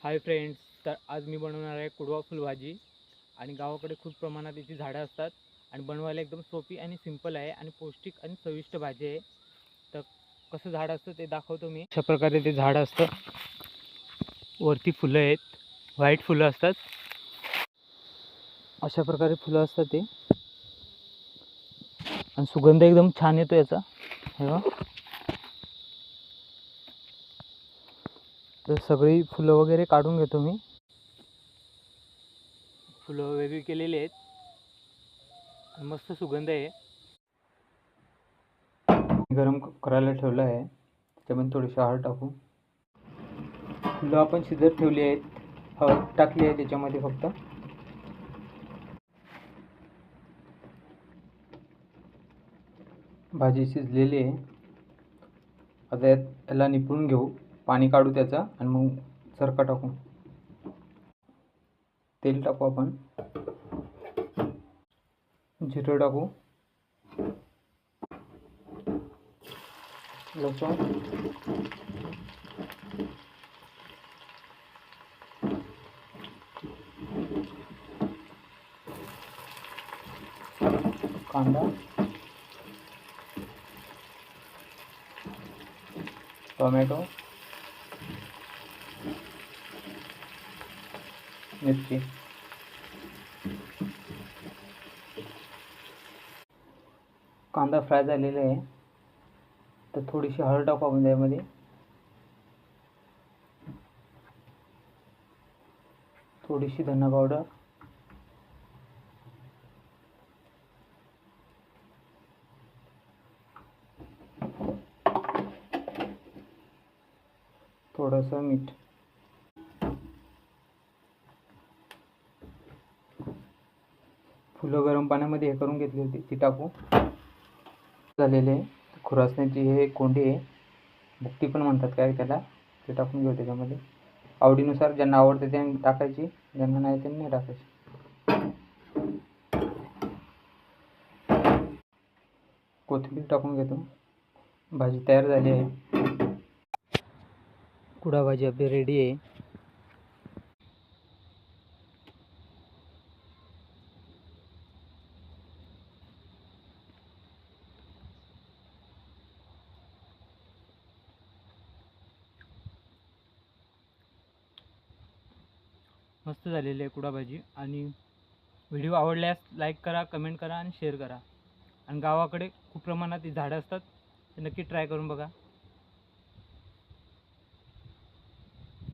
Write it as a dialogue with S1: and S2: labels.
S1: Hi friends, तर आज मी बनवणार आहे कुडवा फुलभाजी. आणि गावाकडे खूप प्रमाणात याची झाडं असतात आणि बनवायला एकदम सोपी आणि सिंपल आहे आणि पौष्टिक आणि चविष्ट भाजी आहे. तर कसं झाड असतं ते दाखवतो मी. अशा प्रकारे ते झाड असतं, वरती फुलं आहेत, व्हाईट फुलं असतात. अशा प्रकारे फुलं असतात ते, आणि सुगंध एकदम छान येतो याचा. हे बघा. तर सगळी फुलं वगैरे काढून घेतो मी. फुलं वेगळी केलेली आहेत आणि मस्त सुगंध आहे. गरम करायला ठेवलं आहे, त्याच्यामध्ये थोडीशी हळद टाकू. फुलं आपण शिजत ठेवली आहेत, हळद टाकली आहे त्याच्यामध्ये फक्त. भाजी शिजलेली आहे. आता याला निपुण घेऊ, पाणी काढू त्याचं आणि मग सरका टाकू. तेल टाकू आपण, जिरं टाकू, लसूण, कांदा, टोमॅटो, मिरची. कांदा फ्राय झालेला आहे, तर थोडीशी हळद टाकू आपण त्यामध्ये. थोडीशी धना पावडर, थोडंसं मीठ. फुलं गरम पाण्यामध्ये हे करून घेतली होती ती टाकू. झालेले खुरासण्याची हे कोंडी आहे, बुकटी पण म्हणतात काय त्याला, ते टाकून घेऊ त्याच्यामध्ये. आवडीनुसार ज्यांना आवडते त्यांनी टाकायची, ज्यांना नाही त्यांनी नाही टाकायची. कोथिंबीर टाकून घेतो. भाजी तयार झाली आहे. कुडा भाजी आपली रेडी आहे. मस्त झालेली आहे कुडा भाजी. आणि व्हिडिओ आवडल्यास लाईक करा, कमेंट करा आणि शेअर करा. आणि गावाकडे खूप प्रमाणात ही झाडं असतात, ते नक्की ट्राय करून बघा.